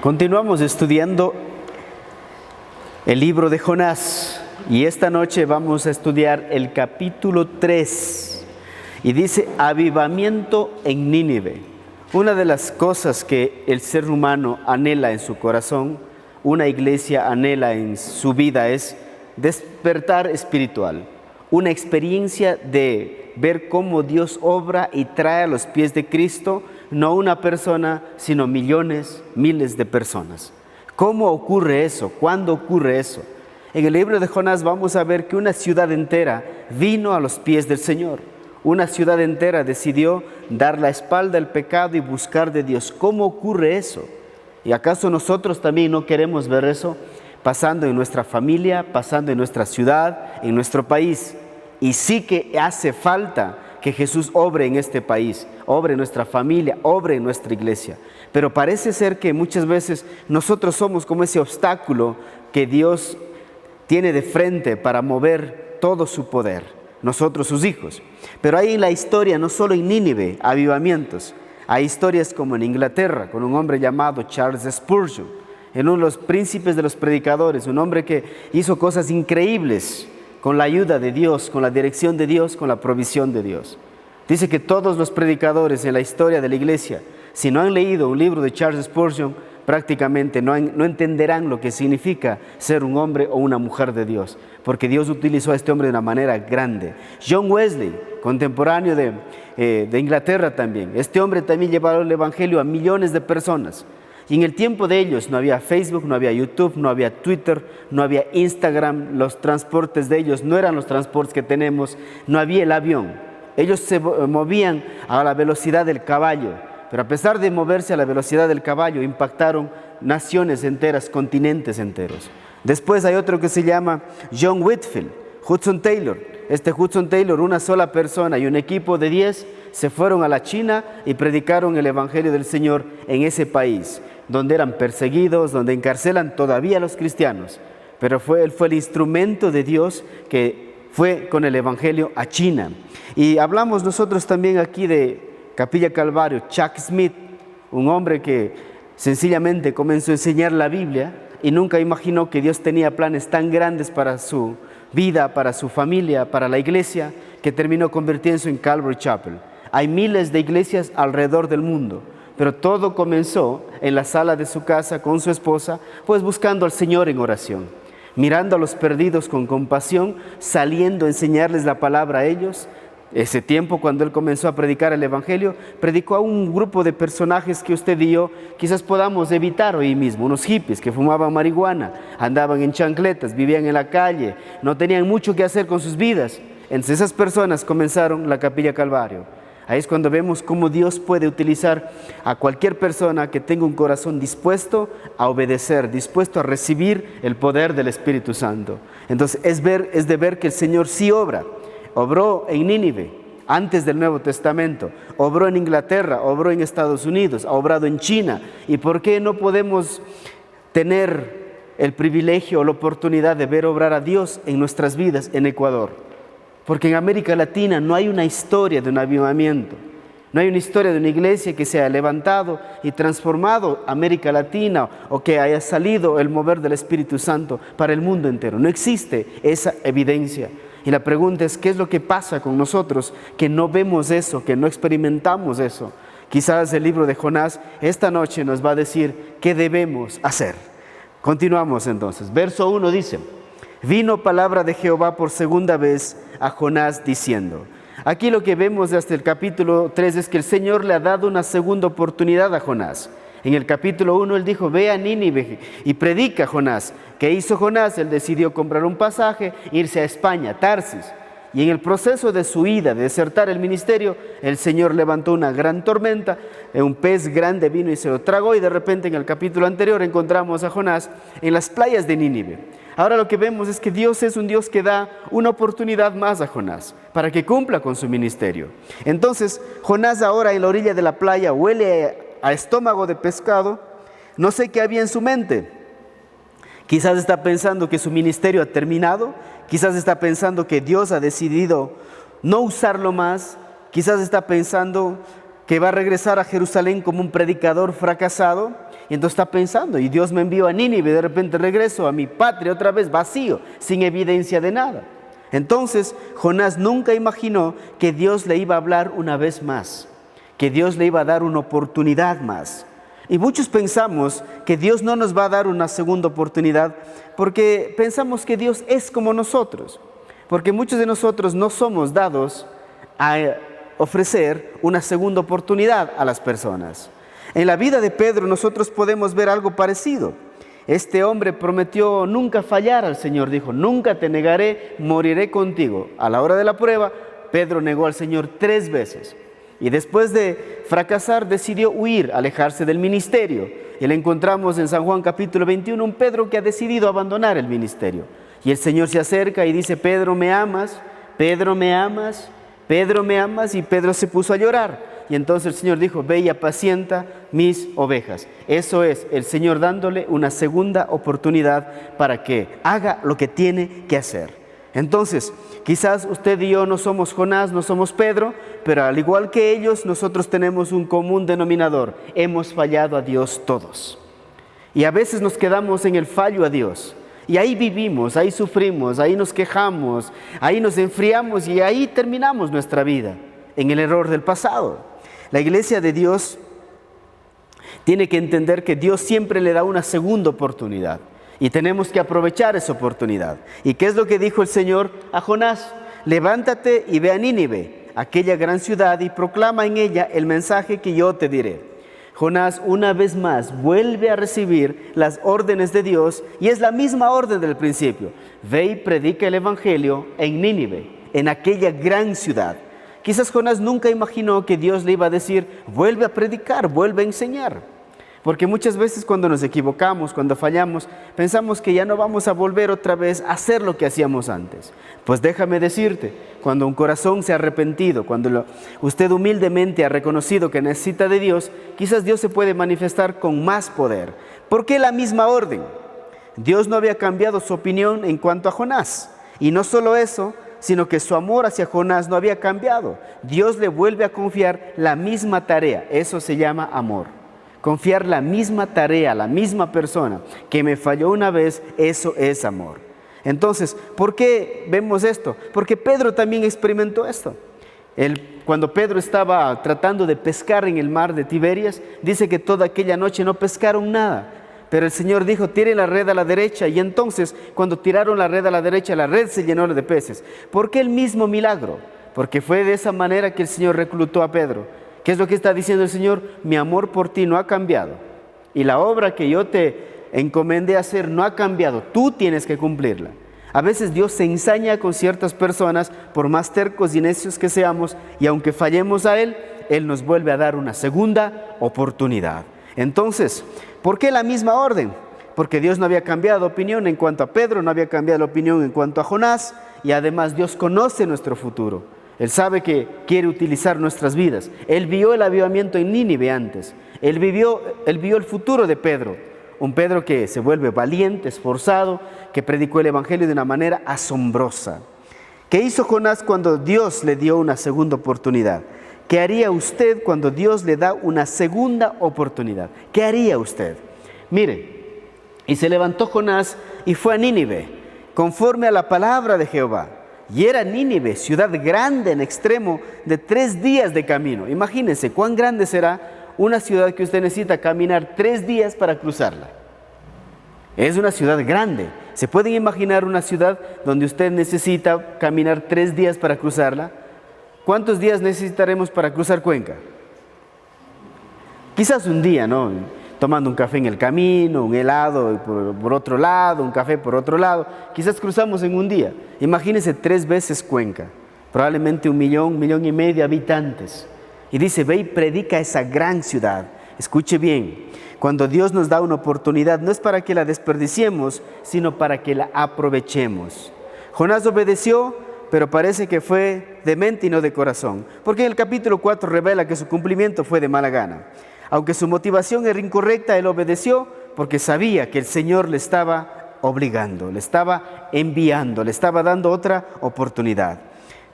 Continuamos estudiando el libro de Jonás y esta noche vamos a estudiar el capítulo 3 y dice avivamiento en Nínive. Una de las cosas que el ser humano anhela en su corazón, una iglesia anhela en su vida es despertar espiritual, una experiencia de ver cómo Dios obra y trae a los pies de Cristo, no una persona, sino millones, miles de personas. ¿Cómo ocurre eso? ¿Cuándo ocurre eso? En el libro de Jonás vamos a ver que una ciudad entera vino a los pies del Señor. Una ciudad entera decidió dar la espalda al pecado y buscar de Dios. ¿Cómo ocurre eso? ¿Y acaso nosotros también no queremos ver eso pasando en nuestra familia, pasando en nuestra ciudad, en nuestro país? Y sí que hace falta que Jesús obre en este país, obre en nuestra familia, obre en nuestra iglesia. Pero parece ser que muchas veces nosotros somos como ese obstáculo que Dios tiene de frente para mover todo su poder, nosotros sus hijos. Pero hay en la historia, no solo en Nínive, avivamientos. Hay historias como en Inglaterra, con un hombre llamado Charles Spurgeon, en uno de los príncipes de los predicadores, un hombre que hizo cosas increíbles con la ayuda de Dios, con la dirección de Dios, con la provisión de Dios. Dice que todos los predicadores en la historia de la iglesia, si no han leído un libro de Charles Spurgeon, prácticamente no entenderán lo que significa ser un hombre o una mujer de Dios, porque Dios utilizó a este hombre de una manera grande. John Wesley, contemporáneo de Inglaterra también, este hombre también llevó el evangelio a millones de personas. Y en el tiempo de ellos no había Facebook, no había YouTube, no había Twitter, no había Instagram, los transportes de ellos no eran los transportes que tenemos, no había el avión. Ellos se movían a la velocidad del caballo, pero a pesar de moverse a la velocidad del caballo, impactaron naciones enteras, continentes enteros. Después hay otro que se llama John Whitfield, Hudson Taylor. Este Hudson Taylor, una sola persona y un equipo de 10 se fueron a la China y predicaron el evangelio del Señor en ese país, donde eran perseguidos, donde encarcelan todavía a los cristianos. Pero él fue el instrumento de Dios que fue con el evangelio a China. Y hablamos nosotros también aquí de Capilla Calvario, Chuck Smith, un hombre que sencillamente comenzó a enseñar la Biblia y nunca imaginó que Dios tenía planes tan grandes para su vida, para su familia, para la iglesia, que terminó convirtiéndose en Calvary Chapel. Hay miles de iglesias alrededor del mundo, pero todo comenzó en la sala de su casa con su esposa, pues buscando al Señor en oración, mirando a los perdidos con compasión, saliendo a enseñarles la palabra a ellos. Ese tiempo, cuando él comenzó a predicar el evangelio, predicó a un grupo de personajes que usted y yo quizás podamos evitar hoy mismo, unos hippies que fumaban marihuana, andaban en chancletas, vivían en la calle, no tenían mucho que hacer con sus vidas. Entre esas personas comenzaron la Capilla Calvario. Ahí es cuando vemos cómo Dios puede utilizar a cualquier persona que tenga un corazón dispuesto a obedecer, dispuesto a recibir el poder del Espíritu Santo. Entonces es de ver que el Señor sí obra. Obró en Nínive antes del Nuevo Testamento, obró en Inglaterra, obró en Estados Unidos, ha obrado en China. ¿Y por qué no podemos tener el privilegio o la oportunidad de ver obrar a Dios en nuestras vidas en Ecuador? Porque en América Latina no hay una historia de un avivamiento, no hay una historia de una iglesia que se haya levantado y transformado América Latina o que haya salido el mover del Espíritu Santo para el mundo entero. No existe esa evidencia. Y la pregunta es, ¿qué es lo que pasa con nosotros que no vemos eso, que no experimentamos eso? Quizás el libro de Jonás esta noche nos va a decir qué debemos hacer. Continuamos entonces. Verso 1 dice: vino palabra de Jehová por segunda vez a Jonás diciendo. Aquí lo que vemos hasta el capítulo 3 es que el Señor le ha dado una segunda oportunidad a Jonás. En el capítulo 1 él dijo, ve a Nínive y predica a Jonás. ¿Qué hizo Jonás? Él decidió comprar un pasaje, irse a España, Tarsis. Y en el proceso de su ida, de desertar el ministerio, el Señor levantó una gran tormenta, un pez grande vino y se lo tragó, y de repente en el capítulo anterior encontramos a Jonás en las playas de Nínive. Ahora lo que vemos es que Dios es un Dios que da una oportunidad más a Jonás para que cumpla con su ministerio. Entonces Jonás ahora en la orilla de la playa huele a estómago de pescado, no sé qué había en su mente. Quizás está pensando que su ministerio ha terminado, quizás está pensando que Dios ha decidido no usarlo más, quizás está pensando que va a regresar a Jerusalén como un predicador fracasado, Y entonces está pensando, y Dios me envió a Nínive, y de repente regreso a mi patria otra vez vacío, sin evidencia de nada. Entonces Jonás nunca imaginó que Dios le iba a hablar una vez más, que Dios le iba a dar una oportunidad más. Y muchos pensamos que Dios no nos va a dar una segunda oportunidad porque pensamos que Dios es como nosotros, porque muchos de nosotros no somos dados a ofrecer una segunda oportunidad a las personas. En la vida de Pedro nosotros podemos ver algo parecido. Este hombre prometió nunca fallar al Señor, dijo, nunca te negaré, moriré contigo. A la hora de la prueba, Pedro negó al Señor 3 veces. Y después de fracasar, decidió huir, alejarse del ministerio. Y le encontramos en San Juan capítulo 21, un Pedro que ha decidido abandonar el ministerio. Y el Señor se acerca y dice, Pedro, ¿me amas? Pedro, ¿me amas? Pedro, ¿me amas? Y Pedro se puso a llorar. Y entonces el Señor dijo, ve y apacienta mis ovejas. Eso es el Señor dándole una segunda oportunidad para que haga lo que tiene que hacer. Entonces, quizás usted y yo no somos Jonás, no somos Pedro, pero al igual que ellos, nosotros tenemos un común denominador. Hemos fallado a Dios todos. Y a veces nos quedamos en el fallo a Dios. Y ahí vivimos, ahí sufrimos, ahí nos quejamos, ahí nos enfriamos y ahí terminamos nuestra vida, en el error del pasado. La iglesia de Dios tiene que entender que Dios siempre le da una segunda oportunidad y tenemos que aprovechar esa oportunidad. ¿Y qué es lo que dijo el Señor a Jonás? Levántate y ve a Nínive, aquella gran ciudad, y proclama en ella el mensaje que yo te diré. Jonás una vez más vuelve a recibir las órdenes de Dios y es la misma orden del principio. Ve y predica el evangelio en Nínive, en aquella gran ciudad. Quizás Jonás nunca imaginó que Dios le iba a decir, vuelve a predicar, vuelve a enseñar. Porque muchas veces cuando nos equivocamos, cuando fallamos, pensamos que ya no vamos a volver otra vez a hacer lo que hacíamos antes. Pues déjame decirte, cuando un corazón se ha arrepentido, cuando usted humildemente ha reconocido que necesita de Dios, quizás Dios se puede manifestar con más poder. ¿Por qué la misma orden? Dios no había cambiado su opinión en cuanto a Jonás. Y no solo eso, sino que su amor hacia Jonás no había cambiado. Dios le vuelve a confiar la misma tarea. Eso se llama amor. Confiar la misma tarea a la misma persona que me falló una vez, eso es amor. Entonces, ¿por qué vemos esto? Porque Pedro también experimentó esto. Cuando Pedro estaba tratando de pescar en el mar de Tiberias, dice que toda aquella noche no pescaron nada. Pero el Señor dijo, tiren la red a la derecha. Y entonces, cuando tiraron la red a la derecha, la red se llenó de peces. ¿Por qué el mismo milagro? Porque fue de esa manera que el Señor reclutó a Pedro. ¿Qué es lo que está diciendo el Señor? Mi amor por ti no ha cambiado. Y la obra que yo te encomendé a hacer no ha cambiado. Tú tienes que cumplirla. A veces Dios se ensaña con ciertas personas, por más tercos y necios que seamos, y aunque fallemos a Él, Él nos vuelve a dar una segunda oportunidad. Entonces, ¿por qué la misma orden? Porque Dios no había cambiado opinión en cuanto a Pedro, no había cambiado la opinión en cuanto a Jonás, y además Dios conoce nuestro futuro. Él sabe que quiere utilizar nuestras vidas. Él vio el avivamiento en Nínive antes. Él vio el futuro de Pedro. Un Pedro que se vuelve valiente, esforzado, que predicó el evangelio de una manera asombrosa. ¿Qué hizo Jonás cuando Dios le dio una segunda oportunidad? ¿Qué haría usted cuando Dios le da una segunda oportunidad? ¿Qué haría usted? Mire, y se levantó Jonás y fue a Nínive, conforme a la palabra de Jehová. Y era Nínive, ciudad grande en extremo, de 3 días de camino. Imagínense cuán grande será una ciudad que usted necesita caminar 3 días para cruzarla. Es una ciudad grande. ¿Se pueden imaginar una ciudad donde usted necesita caminar 3 días para cruzarla? ¿Cuántos días necesitaremos para cruzar Cuenca? Quizás un día, ¿no? Tomando un café en el camino, un helado por otro lado, un café por otro lado. Quizás cruzamos en un día. Imagínense 3 veces Cuenca, probablemente 1,5 millones de habitantes. Y dice, ve y predica esa gran ciudad. Escuche bien, cuando Dios nos da una oportunidad, no es para que la desperdiciemos, sino para que la aprovechemos. Jonás obedeció, pero parece que fue de mente y no de corazón. Porque en el capítulo 4 revela que su cumplimiento fue de mala gana. Aunque su motivación era incorrecta, él obedeció porque sabía que el Señor le estaba obligando, le estaba enviando, le estaba dando otra oportunidad.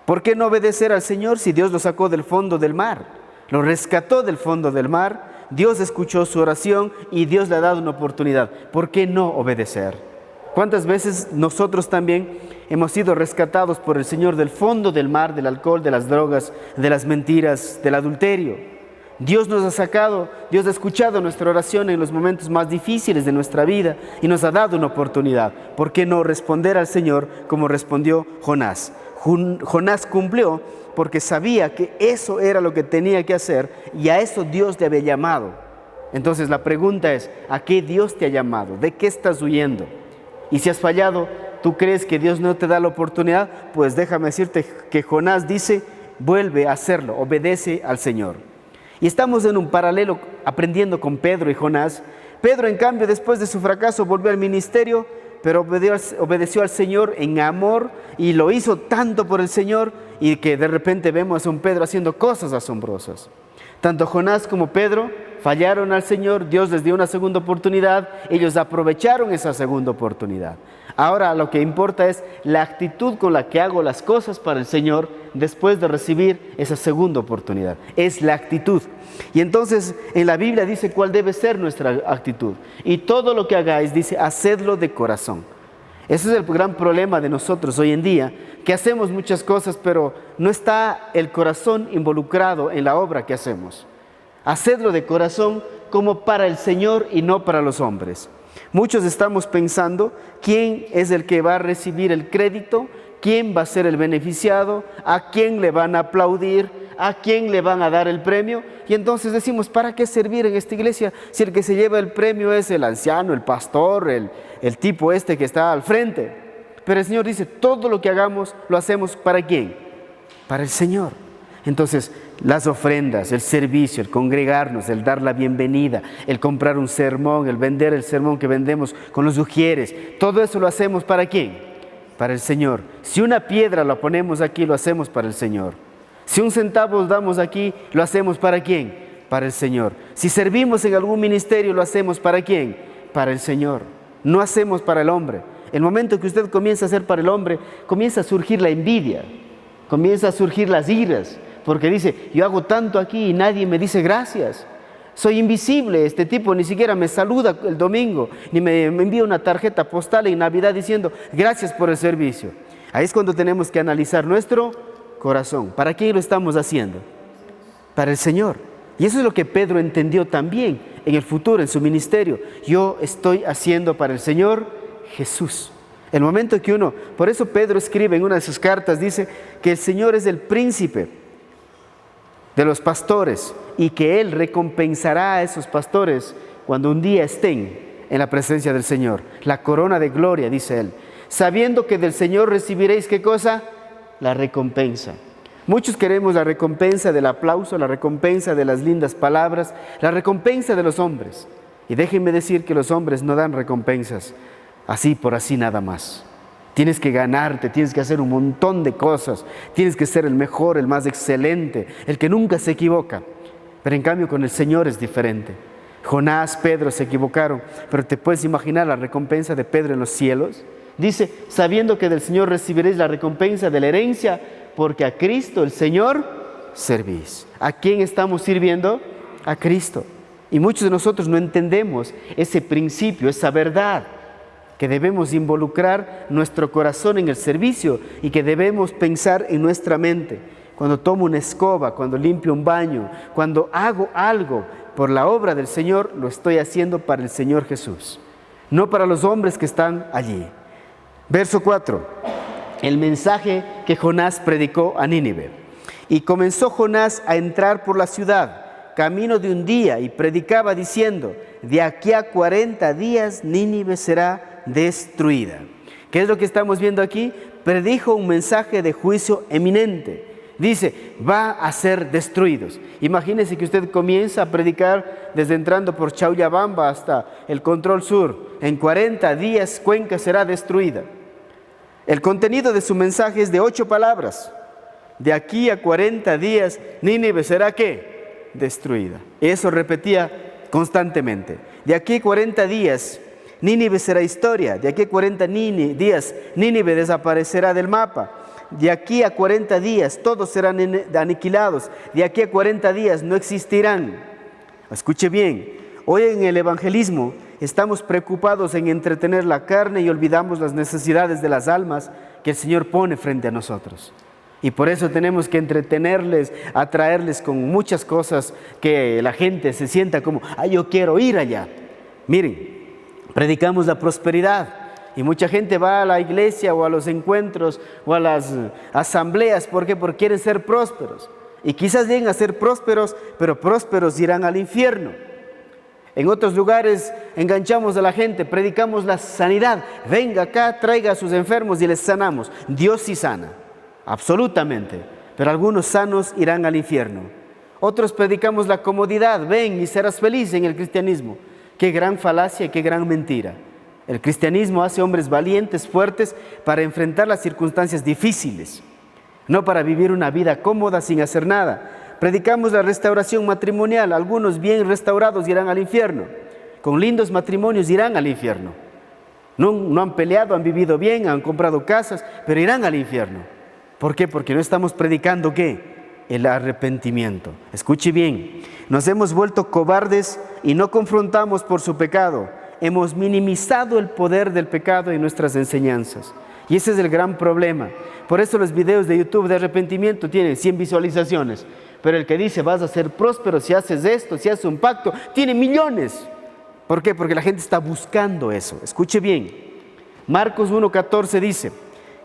¿Por qué no obedecer al Señor si Dios lo sacó del fondo del mar? Lo rescató del fondo del mar Dios escuchó su oración y Dios le ha dado una oportunidad. ¿Por qué no obedecer? ¿Cuántas veces nosotros también hemos sido rescatados por el Señor del fondo del mar, del alcohol, de las drogas, de las mentiras, del adulterio? Dios nos ha sacado, Dios ha escuchado nuestra oración en los momentos más difíciles de nuestra vida y nos ha dado una oportunidad. ¿Por qué no responder al Señor como respondió Jonás? Jonás cumplió porque sabía que eso era lo que tenía que hacer y a eso Dios le había llamado. Entonces la pregunta es, ¿a qué Dios te ha llamado? ¿De qué estás huyendo? Y si has fallado, ¿tú crees que Dios no te da la oportunidad? Pues déjame decirte que Jonás dice, vuelve a hacerlo, obedece al Señor. Y estamos en un paralelo aprendiendo con Pedro y Jonás. Pedro, en cambio, después de su fracaso, volvió al ministerio, pero obedeció al Señor en amor y lo hizo tanto por el Señor y que de repente vemos a un Pedro haciendo cosas asombrosas. Tanto Jonás como Pedro fallaron al Señor, Dios les dio una segunda oportunidad, ellos aprovecharon esa segunda oportunidad. Ahora lo que importa es la actitud con la que hago las cosas para el Señor después de recibir esa segunda oportunidad. Es la actitud. Y entonces en la Biblia dice cuál debe ser nuestra actitud. Y todo lo que hagáis, dice, hacedlo de corazón. Ese es el gran problema de nosotros hoy en día, que hacemos muchas cosas, pero no está el corazón involucrado en la obra que hacemos. Hacedlo de corazón como para el Señor y no para los hombres. Muchos estamos pensando quién es el que va a recibir el crédito, quién va a ser el beneficiado, a quién le van a aplaudir, a quién le van a dar el premio. Y entonces decimos, ¿para qué servir en esta iglesia si el que se lleva el premio es el anciano, el pastor, el tipo este que está al frente? Pero el Señor dice, todo lo que hagamos lo hacemos ¿para quién? Para el Señor. Entonces, las ofrendas, el servicio, el congregarnos, el dar la bienvenida, el comprar un sermón, el vender el sermón que vendemos con los ujieres, todo eso lo hacemos ¿para quién? Para el Señor. Si una piedra la ponemos aquí, lo hacemos para el Señor. Si un centavo damos aquí, lo hacemos ¿para quién? Para el Señor. Si servimos en algún ministerio, lo hacemos ¿para quién? Para el Señor. No hacemos para el hombre. El momento que usted comienza a hacer para el hombre, comienza a surgir la envidia, comienza a surgir las iras, porque dice, yo hago tanto aquí y nadie me dice gracias. Soy invisible, este tipo ni siquiera me saluda el domingo, ni me envía una tarjeta postal en Navidad diciendo gracias por el servicio. Ahí es cuando tenemos que analizar nuestro corazón. ¿Para quién lo estamos haciendo? Para el Señor. Y eso es lo que Pedro entendió también en el futuro, en su ministerio. Yo estoy haciendo para el Señor Jesús. El momento que uno, por eso Pedro escribe en una de sus cartas, dice que el Señor es el príncipe de los pastores y que Él recompensará a esos pastores cuando un día estén en la presencia del Señor. La corona de gloria, dice Él. Sabiendo que del Señor recibiréis, ¿qué cosa? La recompensa. Muchos queremos la recompensa del aplauso, la recompensa de las lindas palabras, la recompensa de los hombres. Y déjenme decir que los hombres no dan recompensas así por así nada más. Tienes que ganarte, tienes que hacer un montón de cosas, tienes que ser el mejor, el más excelente, el que nunca se equivoca. Pero en cambio con el Señor es diferente. Jonás, Pedro se equivocaron, pero ¿te puedes imaginar la recompensa de Pedro en los cielos? Dice, sabiendo que del Señor recibiréis la recompensa de la herencia, porque a Cristo el Señor servís. ¿A quién estamos sirviendo? A Cristo. Y muchos de nosotros no entendemos ese principio, esa verdad, que debemos involucrar nuestro corazón en el servicio y que debemos pensar en nuestra mente. Cuando tomo una escoba, cuando limpio un baño, cuando hago algo por la obra del Señor, lo estoy haciendo para el Señor Jesús, no para los hombres que están allí. Verso 4, el mensaje que Jonás predicó a Nínive. Y comenzó Jonás a entrar por la ciudad, camino de un día, y predicaba diciendo, de aquí a 40 días Nínive será destruida. ¿Qué es lo que estamos viendo aquí? Predijo un mensaje de juicio eminente. Dice, va a ser destruidos. Imagínese que usted comienza a predicar desde entrando por Chauyabamba hasta el Control Sur. En 40 días Cuenca será destruida. El contenido de su mensaje es de 8 palabras. De aquí a 40 días Nínive será ¿qué? Destruida. Eso repetía constantemente. De aquí a 40 días Nínive será historia. De aquí a 40 días Nínive desaparecerá del mapa. De aquí a 40 días todos serán aniquilados. De aquí a 40 días no existirán. Escuche bien, hoy en el evangelismo estamos preocupados en entretener la carne y olvidamos las necesidades de las almas que el Señor pone frente a nosotros. Y por eso tenemos que entretenerles, atraerles con muchas cosas que la gente se sienta como, yo quiero ir allá. Miren, predicamos la prosperidad y mucha gente va a la iglesia o a los encuentros o a las asambleas. ¿Por qué? Porque quieren ser prósperos. Y quizás lleguen a ser prósperos, pero prósperos irán al infierno. En otros lugares enganchamos a la gente, predicamos la sanidad. Venga acá, traiga a sus enfermos y les sanamos. Dios sí sana, absolutamente. Pero algunos sanos irán al infierno. Otros predicamos la comodidad. Ven y serás feliz en el cristianismo. Qué gran falacia y qué gran mentira. El cristianismo hace hombres valientes, fuertes, para enfrentar las circunstancias difíciles, no para vivir una vida cómoda sin hacer nada. Predicamos la restauración matrimonial. Algunos bien restaurados irán al infierno. Con lindos matrimonios irán al infierno. No han peleado, han vivido bien, han comprado casas, pero irán al infierno. ¿Por qué? Porque no estamos predicando ¿qué? El arrepentimiento. Escuche bien, nos hemos vuelto cobardes y no confrontamos por su pecado. Hemos minimizado el poder del pecado en nuestras enseñanzas. Y ese es el gran problema. Por eso los videos de YouTube de arrepentimiento tienen 100 visualizaciones. Pero el que dice vas a ser próspero si haces esto, si haces un pacto, tiene millones. ¿Por qué? Porque la gente está buscando eso. Escuche bien. Marcos 1:14 dice,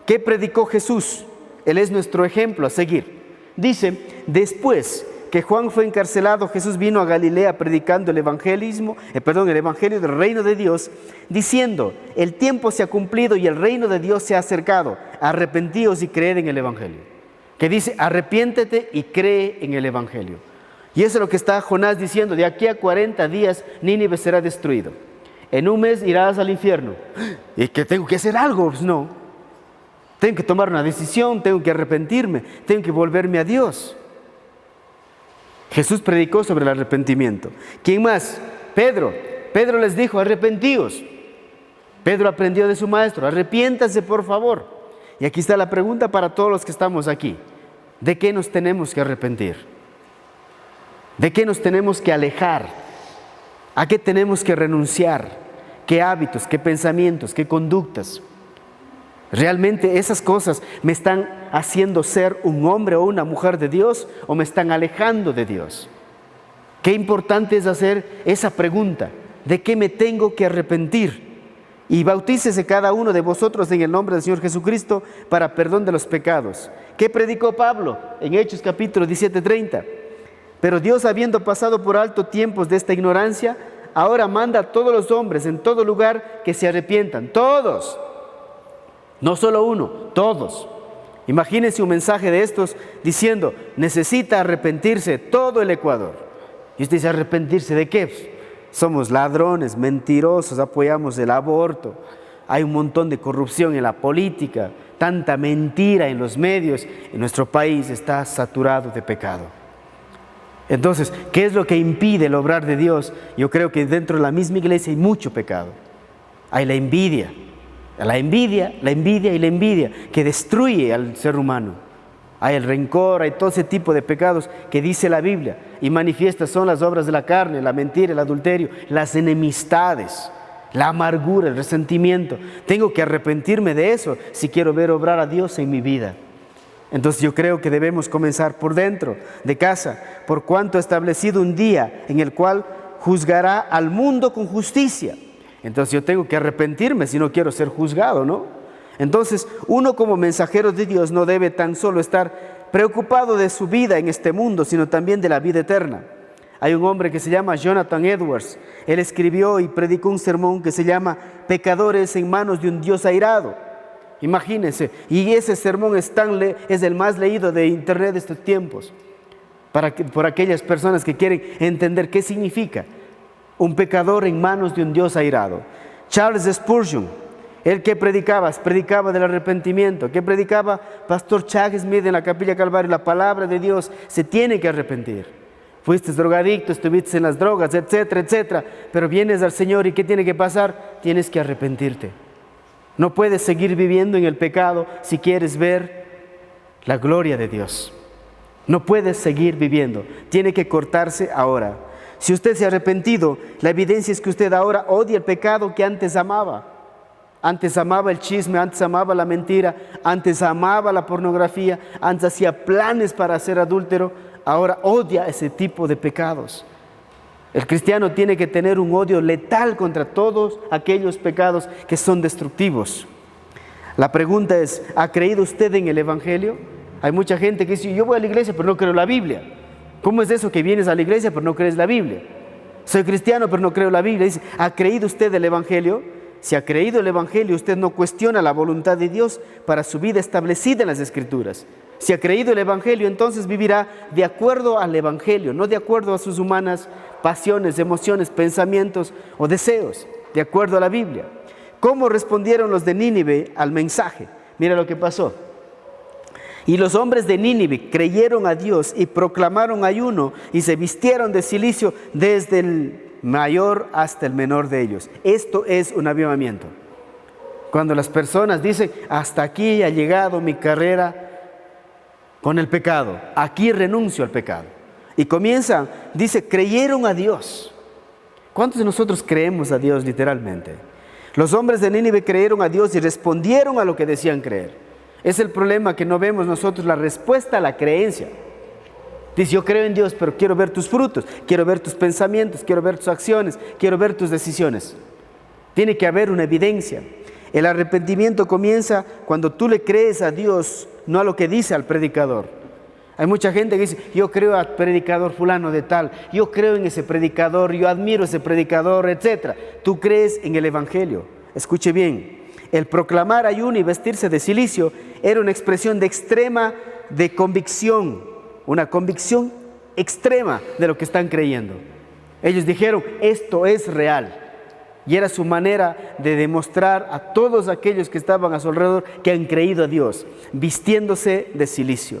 ¿qué predicó Jesús? Él es nuestro ejemplo a seguir. Dice, después que Juan fue encarcelado, Jesús vino a Galilea predicando el evangelio del reino de Dios, diciendo, el tiempo se ha cumplido y el reino de Dios se ha acercado. Arrepentíos y creed en el evangelio. Que dice, arrepiéntete y cree en el evangelio. Y eso es lo que está Jonás diciendo, de aquí a 40 días Nínive será destruido. En un mes irás al infierno. ¿Y que tengo que hacer algo? Pues no. Tengo que tomar una decisión, tengo que arrepentirme, tengo que volverme a Dios. Jesús predicó sobre el arrepentimiento. ¿Quién más? Pedro. Pedro les dijo, arrepentíos. Pedro aprendió de su maestro, arrepiéntase por favor. Y aquí está la pregunta para todos los que estamos aquí. ¿De qué nos tenemos que arrepentir? ¿De qué nos tenemos que alejar? ¿A qué tenemos que renunciar? ¿Qué hábitos, qué pensamientos, qué conductas? ¿Realmente esas cosas me están haciendo ser un hombre o una mujer de Dios o me están alejando de Dios? Qué importante es hacer esa pregunta. ¿De qué me tengo que arrepentir? Y bautícese cada uno de vosotros en el nombre del Señor Jesucristo para perdón de los pecados. ¿Qué predicó Pablo en Hechos capítulo 17:30? Pero Dios, habiendo pasado por alto tiempos de esta ignorancia, ahora manda a todos los hombres en todo lugar que se arrepientan. Todos. No solo uno, todos. Imagínense un mensaje de estos diciendo, necesita arrepentirse todo el Ecuador. Y usted dice, ¿arrepentirse de qué? Somos ladrones, mentirosos, apoyamos el aborto. Hay un montón de corrupción en la política, tanta mentira en los medios. En nuestro país está saturado de pecado. Entonces, ¿qué es lo que impide el obrar de Dios? Yo creo que dentro de la misma iglesia hay mucho pecado. Hay la envidia que destruye al ser humano. Hay el rencor, hay todo ese tipo de pecados que dice la Biblia y manifiestas son las obras de la carne, la mentira, el adulterio, las enemistades, la amargura, el resentimiento. Tengo que arrepentirme de eso si quiero ver obrar a Dios en mi vida. Entonces yo creo que debemos comenzar por dentro de casa, por cuanto ha establecido un día en el cual juzgará al mundo con justicia. Entonces yo tengo que arrepentirme si no quiero ser juzgado, ¿no? Entonces uno como mensajero de Dios no debe tan solo estar preocupado de su vida en este mundo, sino también de la vida eterna. Hay un hombre que se llama Jonathan Edwards. Él escribió y predicó un sermón que se llama Pecadores en manos de un Dios airado. Imagínense, y ese sermón es el más leído de internet de estos tiempos, por aquellas personas que quieren entender qué significa un pecador en manos de un Dios airado. Charles Spurgeon, él que predicaba del arrepentimiento. ¿Qué predicaba? Pastor Chuck Smith en la Capilla Calvario, la palabra de Dios, se tiene que arrepentir. Fuiste drogadicto, estuviste en las drogas, etcétera, etcétera, pero vienes al Señor y ¿qué tiene que pasar? Tienes que arrepentirte. No puedes seguir viviendo en el pecado si quieres ver la gloria de Dios. No puedes seguir viviendo. Tiene que cortarse ahora. Si usted se ha arrepentido, la evidencia es que usted ahora odia el pecado que antes amaba. Antes amaba el chisme, antes amaba la mentira, antes amaba la pornografía, antes hacía planes para ser adúltero, ahora odia ese tipo de pecados. El cristiano tiene que tener un odio letal contra todos aquellos pecados que son destructivos. La pregunta es, ¿ha creído usted en el Evangelio? Hay mucha gente que dice, yo voy a la iglesia pero no creo en la Biblia. ¿Cómo es eso que vienes a la iglesia pero no crees la Biblia? Soy cristiano pero no creo la Biblia. Dice, ¿ha creído usted el Evangelio? Si ha creído el Evangelio, usted no cuestiona la voluntad de Dios para su vida establecida en las Escrituras. Si ha creído el Evangelio, entonces vivirá de acuerdo al Evangelio, no de acuerdo a sus humanas pasiones, emociones, pensamientos o deseos, de acuerdo a la Biblia. ¿Cómo respondieron los de Nínive al mensaje? Mira lo que pasó. Y los hombres de Nínive creyeron a Dios y proclamaron ayuno y se vistieron de cilicio desde el mayor hasta el menor de ellos. Esto es un avivamiento. Cuando las personas dicen, hasta aquí ha llegado mi carrera con el pecado, aquí renuncio al pecado. Y comienzan, dice, creyeron a Dios. ¿Cuántos de nosotros creemos a Dios literalmente? Los hombres de Nínive creyeron a Dios y respondieron a lo que decían creer. Es el problema que no vemos nosotros la respuesta a la creencia. Dice, yo creo en Dios, pero quiero ver tus frutos, quiero ver tus pensamientos, quiero ver tus acciones, quiero ver tus decisiones. Tiene que haber una evidencia. El arrepentimiento comienza cuando tú le crees a Dios, no a lo que dice al predicador. Hay mucha gente que dice, yo creo al predicador fulano de tal, yo creo en ese predicador, yo admiro ese predicador, etc. Tú crees en el Evangelio. Escuche bien, el proclamar ayuno y vestirse de cilicio era una expresión de convicción, una convicción extrema de lo que están creyendo. Ellos dijeron, esto es real. Y era su manera de demostrar a todos aquellos que estaban a su alrededor que han creído a Dios, vistiéndose de cilicio.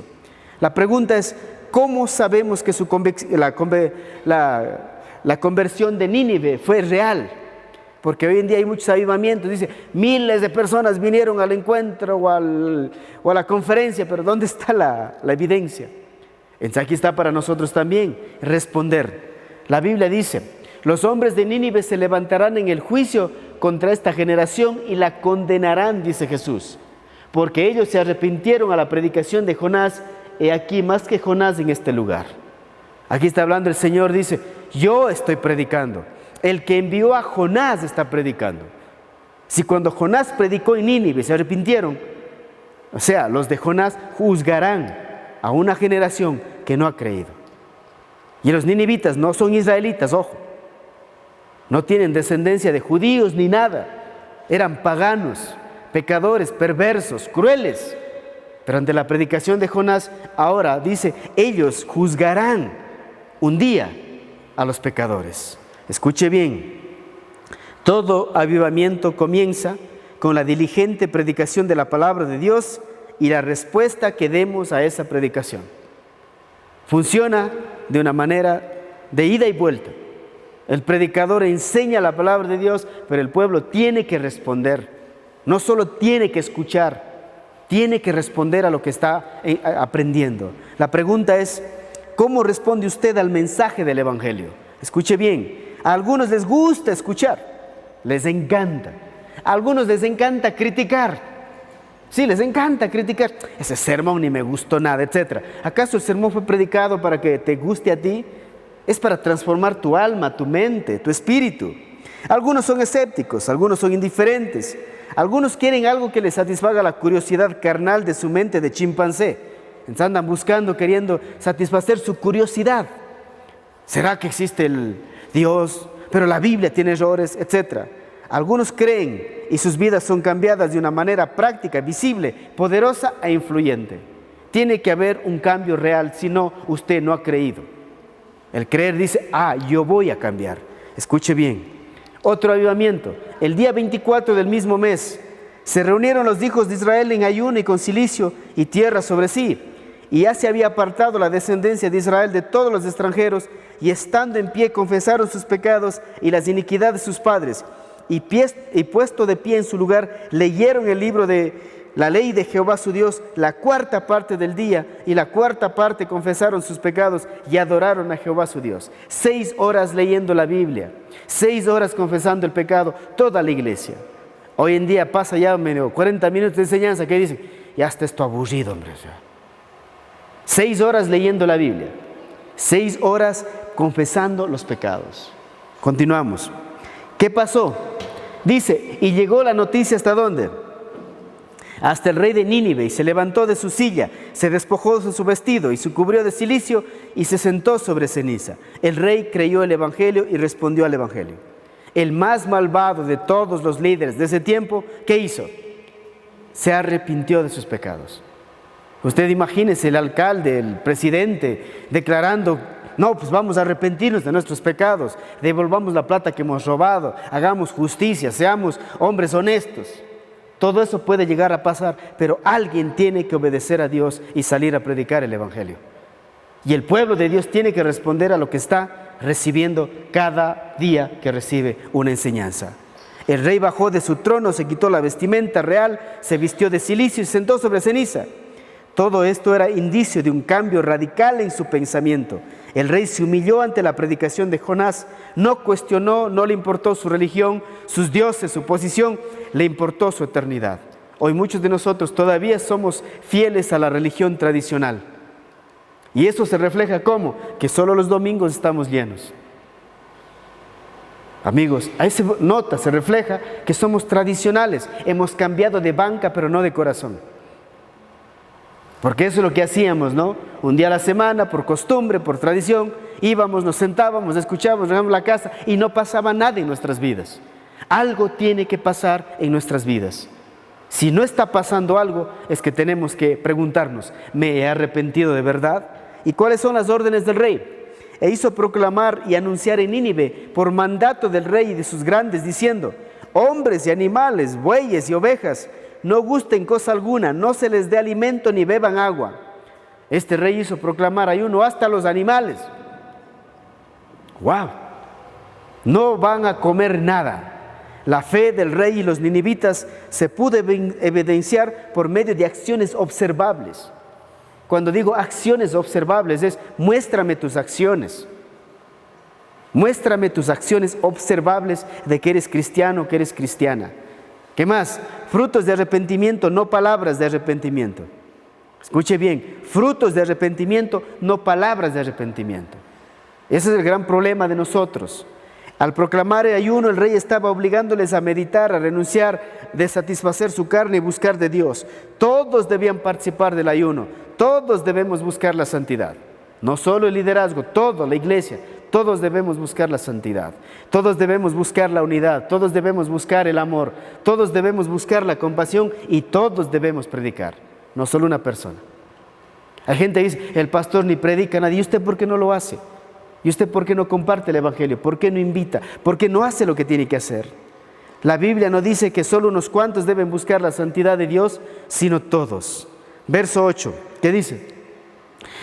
La pregunta es, ¿cómo sabemos que la conversión de Nínive fue real? Porque hoy en día hay muchos avivamientos, dice, miles de personas vinieron al encuentro o a la conferencia, pero ¿dónde está la evidencia? Entonces aquí está para nosotros también responder. La Biblia dice, los hombres de Nínive se levantarán en el juicio contra esta generación y la condenarán, dice Jesús, porque ellos se arrepintieron a la predicación de Jonás, he aquí más que Jonás en este lugar. Aquí está hablando el Señor, dice, yo estoy predicando, el que envió a Jonás está predicando. Si cuando Jonás predicó en Nínive se arrepintieron, o sea, los de Jonás juzgarán a una generación que no ha creído. Y los ninivitas no son israelitas, ojo. No tienen descendencia de judíos ni nada. Eran paganos, pecadores, perversos, crueles. Pero ante la predicación de Jonás, ahora dice, ellos juzgarán un día a los pecadores. Escuche bien, todo avivamiento comienza con la diligente predicación de la palabra de Dios y la respuesta que demos a esa predicación. Funciona de una manera de ida y vuelta. El predicador enseña la palabra de Dios, pero el pueblo tiene que responder. No solo tiene que escuchar, tiene que responder a lo que está aprendiendo. La pregunta es, ¿cómo responde usted al mensaje del Evangelio? Escuche bien, a algunos les gusta escuchar, les encanta. A algunos les encanta criticar. Sí, les encanta criticar. Ese sermón ni me gustó nada, etc. ¿Acaso el sermón fue predicado para que te guste a ti? Es para transformar tu alma, tu mente, tu espíritu. Algunos son escépticos, algunos son indiferentes. Algunos quieren algo que les satisfaga la curiosidad carnal de su mente de chimpancé. Entonces andan buscando, queriendo satisfacer su curiosidad. ¿Será que existe el Dios? Pero la Biblia tiene errores, etc. Algunos creen y sus vidas son cambiadas de una manera práctica, visible, poderosa e influyente. Tiene que haber un cambio real, si no, usted no ha creído. El creer dice, yo voy a cambiar. Escuche bien. Otro avivamiento. El día 24 del mismo mes, se reunieron los hijos de Israel en ayuno y con cilicio y tierra sobre sí. Y ya se había apartado la descendencia de Israel de todos los extranjeros, y estando en pie confesaron sus pecados y las iniquidades de sus padres. Y puesto de pie en su lugar, leyeron el libro de la ley de Jehová su Dios la cuarta parte del día, y la cuarta parte confesaron sus pecados y adoraron a Jehová su Dios. 6 horas leyendo la Biblia, 6 horas confesando el pecado, toda la iglesia. Hoy en día pasa ya medio 40 minutos de enseñanza que dicen, ya está esto aburrido, hombre. 6 horas leyendo la Biblia, 6 horas confesando los pecados. Continuamos. ¿Qué pasó? Dice, y llegó la noticia ¿hasta dónde? Hasta el rey de Nínive, y se levantó de su silla, se despojó de su vestido y se cubrió de cilicio y se sentó sobre ceniza. El rey creyó el evangelio y respondió al evangelio. El más malvado de todos los líderes de ese tiempo, ¿qué hizo? Se arrepintió de sus pecados. Usted imagínese el alcalde, el presidente, declarando, no, pues vamos a arrepentirnos de nuestros pecados, devolvamos la plata que hemos robado, hagamos justicia, seamos hombres honestos. Todo eso puede llegar a pasar, pero alguien tiene que obedecer a Dios y salir a predicar el evangelio. Y el pueblo de Dios tiene que responder a lo que está recibiendo cada día que recibe una enseñanza. El rey bajó de su trono, se quitó la vestimenta real, se vistió de cilicio y se sentó sobre ceniza. Todo esto era indicio de un cambio radical en su pensamiento. El rey se humilló ante la predicación de Jonás, no cuestionó, no le importó su religión, sus dioses, su posición, le importó su eternidad. Hoy muchos de nosotros todavía somos fieles a la religión tradicional. Y eso se refleja ¿cómo? Que solo los domingos estamos llenos. Amigos, ahí se nota, se refleja que somos tradicionales. Hemos cambiado de banca, pero no de corazón. Porque eso es lo que hacíamos, ¿no? Un día a la semana, por costumbre, por tradición, íbamos, nos sentábamos, escuchábamos, llegamos a la casa y no pasaba nada en nuestras vidas. Algo tiene que pasar en nuestras vidas. Si no está pasando algo, es que tenemos que preguntarnos, ¿me he arrepentido de verdad? ¿Y cuáles son las órdenes del rey? E hizo proclamar y anunciar en Nínive por mandato del rey y de sus grandes, diciendo, hombres y animales, bueyes y ovejas, no gusten cosa alguna, no se les dé alimento ni beban agua. Este rey hizo proclamar ayuno hasta los animales. ¡Wow! No van a comer nada. La fe del rey y los ninivitas se pudo evidenciar por medio de acciones observables. Cuando digo acciones observables es muéstrame tus acciones. Muéstrame tus acciones observables de que eres cristiano, que eres cristiana. ¿Qué más? Frutos de arrepentimiento, no palabras de arrepentimiento. Escuche bien, frutos de arrepentimiento, no palabras de arrepentimiento. Ese es el gran problema de nosotros. Al proclamar el ayuno, el rey estaba obligándoles a meditar, a renunciar, de satisfacer su carne y buscar de Dios. Todos debían participar del ayuno, todos debemos buscar la santidad. No solo el liderazgo, toda la iglesia, todos debemos buscar la santidad. Todos debemos buscar la unidad, todos debemos buscar el amor, todos debemos buscar la compasión y todos debemos predicar, no solo una persona. Hay gente que dice, el pastor ni predica a nadie. ¿Y usted por qué no lo hace? ¿Y usted por qué no comparte el evangelio? ¿Por qué no invita? ¿Por qué no hace lo que tiene que hacer? La Biblia no dice que solo unos cuantos deben buscar la santidad de Dios, sino todos. Verso 8, ¿qué dice?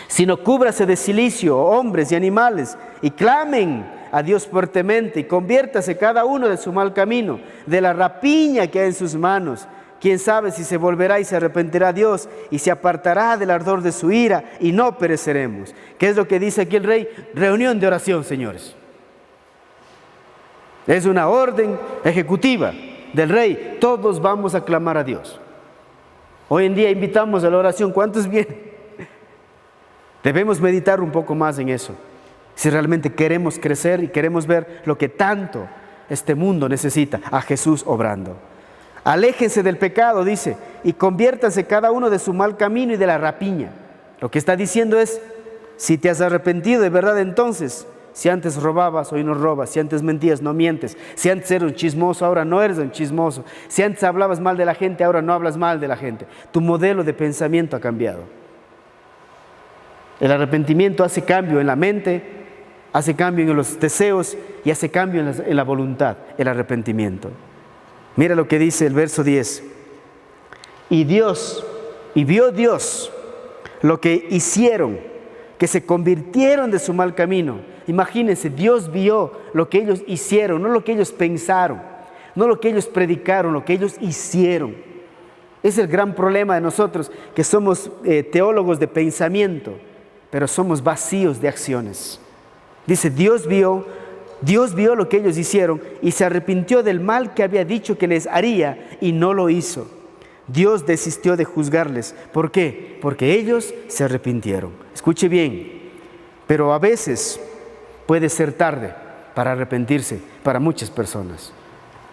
Sino cúbrase de cilicio, hombres y animales, y clamen a Dios fuertemente, y conviértase cada uno de su mal camino, de la rapiña que hay en sus manos. Quién sabe si se volverá y se arrepentirá Dios y se apartará del ardor de su ira y no pereceremos. ¿Qué es lo que dice aquí el rey? Reunión de oración, señores. Es una orden ejecutiva del rey. Todos vamos a clamar a Dios. Hoy en día invitamos a la oración. ¿Cuántos vienen? Debemos meditar un poco más en eso. Si realmente queremos crecer y queremos ver lo que tanto este mundo necesita, a Jesús obrando. Aléjense del pecado, dice, y conviértanse cada uno de su mal camino y de la rapiña. Lo que está diciendo es, si te has arrepentido de verdad entonces, si antes robabas, hoy no robas, si antes mentías, no mientes, si antes eras un chismoso, ahora no eres un chismoso, si antes hablabas mal de la gente, ahora no hablas mal de la gente. Tu modelo de pensamiento ha cambiado. El arrepentimiento hace cambio en la mente, hace cambio en los deseos y hace cambio en la voluntad, el arrepentimiento. Mira lo que dice el verso 10. Y vio Dios lo que hicieron, que se convirtieron de su mal camino. Imagínense, Dios vio lo que ellos hicieron, no lo que ellos pensaron, no lo que ellos predicaron, lo que ellos hicieron. Es el gran problema de nosotros, que somos teólogos de pensamiento, pero somos vacíos de acciones. Dice, Dios vio lo que ellos hicieron y se arrepintió del mal que había dicho que les haría y no lo hizo. Dios desistió de juzgarles. ¿Por qué? Porque ellos se arrepintieron. Escuche bien, pero a veces puede ser tarde para arrepentirse para muchas personas.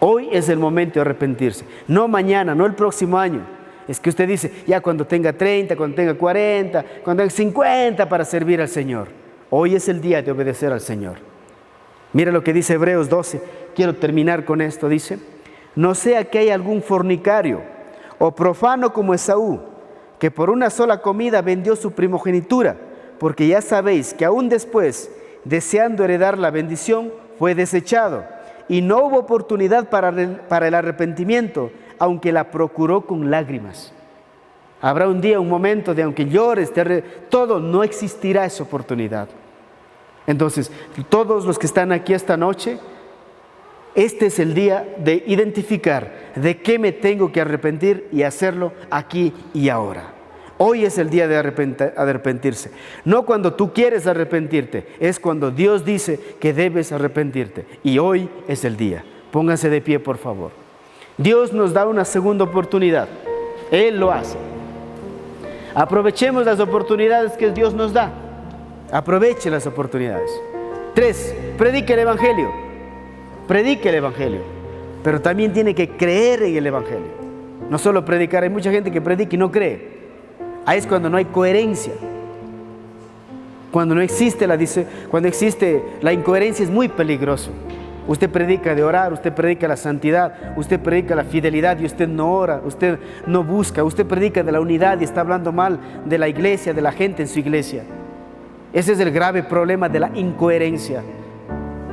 Hoy es el momento de arrepentirse, no mañana, no el próximo año. Es que usted dice, ya cuando tenga 30, cuando tenga 40, cuando tenga 50 para servir al Señor. Hoy es el día de obedecer al Señor. Mira lo que dice Hebreos 12, quiero terminar con esto, dice, no sea que haya algún fornicario o profano como Esaú, que por una sola comida vendió su primogenitura, porque ya sabéis que aún después, deseando heredar la bendición, fue desechado. Y no hubo oportunidad para el arrepentimiento, aunque la procuró con lágrimas. Habrá un día, un momento de aunque llores, todo, no existirá esa oportunidad. Entonces, todos los que están aquí esta noche, este es el día de identificar de qué me tengo que arrepentir y hacerlo aquí y ahora. Hoy es el día de arrepentirse. No cuando tú quieres arrepentirte, es cuando Dios dice que debes arrepentirte. Y hoy es el día. Pónganse de pie, por favor. Dios nos da una segunda oportunidad. Él lo hace. Aprovechemos las oportunidades que Dios nos da. Aproveche las oportunidades. 3, predique el Evangelio. Predique el Evangelio. Pero también tiene que creer en el Evangelio. No solo predicar, hay mucha gente que predica y no cree. Ahí es cuando no hay coherencia. Cuando existe la incoherencia es muy peligroso. Usted predica de orar, usted predica la santidad, usted predica la fidelidad y usted no ora, usted no busca, usted predica de la unidad y está hablando mal de la iglesia, de la gente en su iglesia. Ese es el grave problema de la incoherencia.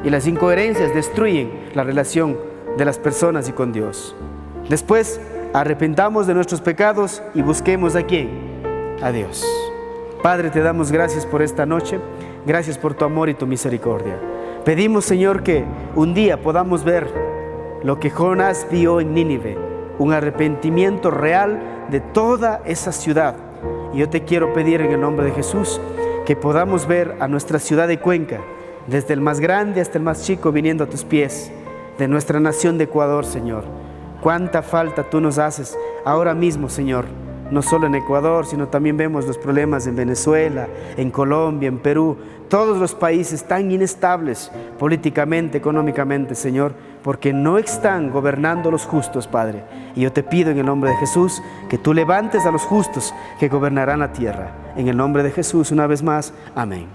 Y las incoherencias destruyen la relación de las personas y con Dios. Después, arrepentamos de nuestros pecados y busquemos a quién. A Dios. Padre, te damos gracias por esta noche, gracias por tu amor y tu misericordia. Pedimos, Señor, que un día podamos ver lo que Jonás vio en Nínive, un arrepentimiento real de toda esa ciudad. Y yo te quiero pedir en el nombre de Jesús que podamos ver a nuestra ciudad de Cuenca, desde el más grande hasta el más chico, viniendo a tus pies, de nuestra nación de Ecuador, Señor. Cuánta falta tú nos haces ahora mismo, Señor. No solo en Ecuador, sino también vemos los problemas en Venezuela, en Colombia, en Perú, todos los países tan inestables políticamente, económicamente, Señor, porque no están gobernando los justos, Padre. Y yo te pido en el nombre de Jesús que tú levantes a los justos que gobernarán la tierra. En el nombre de Jesús, una vez más, amén.